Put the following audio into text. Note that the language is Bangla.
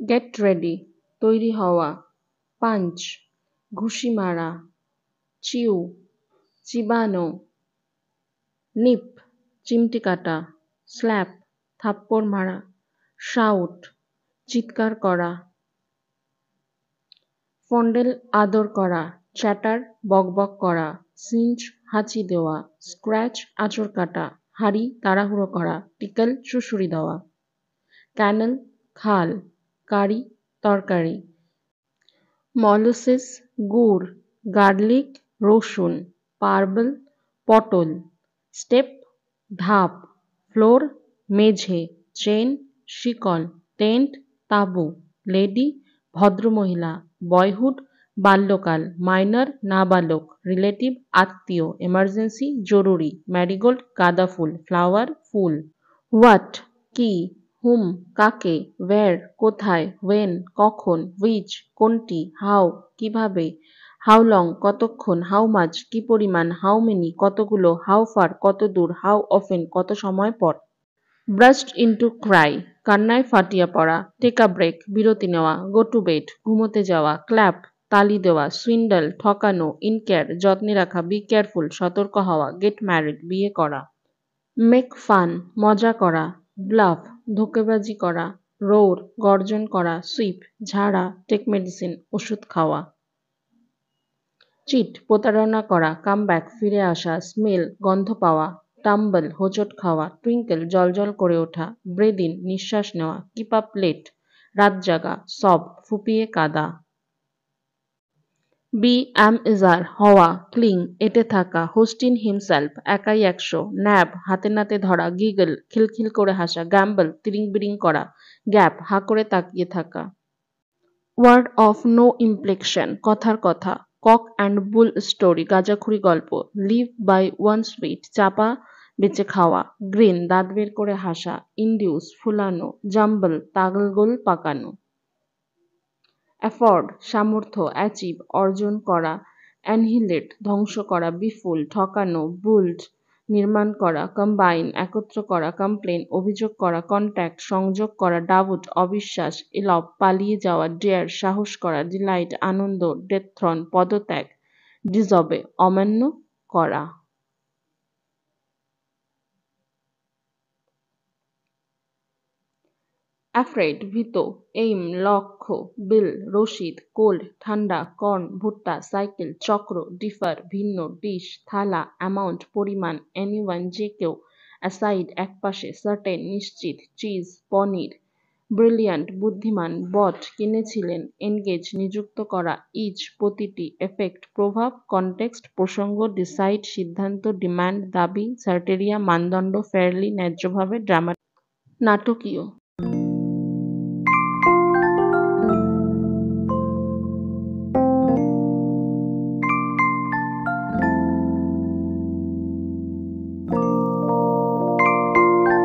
গেট রেডি, তৈরি হওয়া। পাঞ্চ, ঘুষি মারা। চিউ, চিবানো। নিপ, চিমটি কাটা। স্ল্যাপ, থাপ্পড় মারা। শাউট, চিৎকার করা। ফন্ডেল, আদর করা। চ্যাটার, বকবক করা। সিঞ্চ, হাঁচি দেওয়া। স্ক্র্যাচ, আঁচড় কাটা। হাঁড়ি, তাড়াহুড়ো করা। টিকল, সুড়সুড়ি দেওয়া। ক্যানেল, খাল। কারি, তরকারি। মলুসিস, গুড়। গার্লিক, রসুন। পার্বল, পটল। স্টেপ, ধাপ। ফ্লোর, মেঝে। চেন, শিকল। টেন্ট, তাঁবু। লেডি, ভদ্রমহিলা। বয়হুড, বাল্যকাল। মাইনর, নাবালক। রিলেটিভ, আত্মীয়। এমার্জেন্সি, জরুরি। ম্যারিগোল্ড, গাঁদা ফুল। Flower, full. হোয়াট, কি। হুম, কাকে। ওয়্যার, কোথায়। ওয়েন, কখন। হুইচ, কোনটি। হাউ, কিভাবে। হাউ লং, কতক্ষণ। হাউ মাচ, কি পরিমাণ। হাউ মেনি, কতগুলো। হাউ ফার, কত দূর। হাউ অফেন, কত সময় পর। ব্রাস্ট ইনটু ক্রাই, কান্নায় ফাটিয়ে পড়া। টেক আ ব্রেক, বিরতি নেওয়া। গো টু বেড, ঘুমোতে যাওয়া। ক্ল্যাপ, তালি দেওয়া। সুইন্ডল, ঠকানো। ইনকেয়ার, যত্নে রাখা। বি কেয়ারফুল, সতর্ক হওয়া। গেট ম্যারিড, বিয়ে করা। মেক ফান, মজা করা। ব্লাফ, ধোঁকেবাজি করা। রোর, গর্জন করা। সুইপ, ঝাড়া। টেক মেডিসিন, ওষুধ খাওয়া। চিট, প্রতারণা করা। কামব্যাক, ফিরে আসা। স্মেল, গন্ধ পাওয়া। টাম্বল, হোঁচট খাওয়া। টুইঙ্কেল, জ্বলজ্বল করে ওঠা। ব্রেদ ইন, নিঃশ্বাস নেওয়া। কিপ আপ লেট, রাত জাগা। সব, ফুঁপিয়ে কাঁদা। বি অ্যামইজার, হওয়া। ক্লিং, এঁটে থাকা। হোস্টিন হিমসেলফ, একাই একশো। ন্যাব, হাতে নাতে ধরা। গিগল, খিলখিল করে হাসা। গ্যাম্বল, তিরিং বিরিং করা। গ্যাপ, হাঁ করে তাকিয়ে থাকা। ওয়ার্ড অফ নো ইমপ্লেকশন, কথার কথা। কক অ্যান্ড বুল স্টোরি, গাঁজাখুরি গল্প। লিভ বাই ওয়ান সুইট, চাপা বেচে খাওয়া। গ্রিন, দাঁত বের করে হাসা। ইন্ডিউস, ফুলানো। জাম্বল, তালগোল পাকানো। অ্যাফোর্ড, সামর্থ্য। অ্যাচিভ, অর্জন করা। অ্যানহিলেট, ধ্বংস করা। বিফুল, ঠকানো। বুল্ড, নির্মাণ করা। কম্বাইন, একত্র করা। কমপ্লেন, অভিযোগ করা। কন্ট্যাক্ট, সংযোগ করা। ডাউট, অবিশ্বাস। এলপ, পালিয়ে যাওয়া। ডেয়ার, সাহস করা। ডিলাইট, আনন্দ। ডেথ্রন, পদত্যাগ। ডিজবে, অমান্য করা। অ্যাফ্রেড, ভীত। এইম, লক্ষ্য। বিল, রসিদ। কোল্ড, ঠান্ডা। কর্ন, ভুট্টা। সাইকেল, চক্র। ডিফার, ভিন্ন। ডিশ, থালা। অ্যামাউন্ট, পরিমাণ। এনিওয়ান, যে কেউ। অ্যাসাইড, একপাশে। সার্টেন, নিশ্চিত। চিজ, পনির। ব্রিলিয়ান্ট, বুদ্ধিমান। বট, কিনেছিলেন। এনগেজ, নিযুক্ত করা। ইচ, প্রতিটি। এফেক্ট, প্রভাব। কনটেক্সট, প্রসঙ্গ। ডিসাইড, সিদ্ধান্ত। ডিম্যান্ড, দাবি। সার্টেরিয়া, মানদণ্ড। ফেয়ারলি, ন্যায্যভাবে। ড্রামা, নাটকীয়।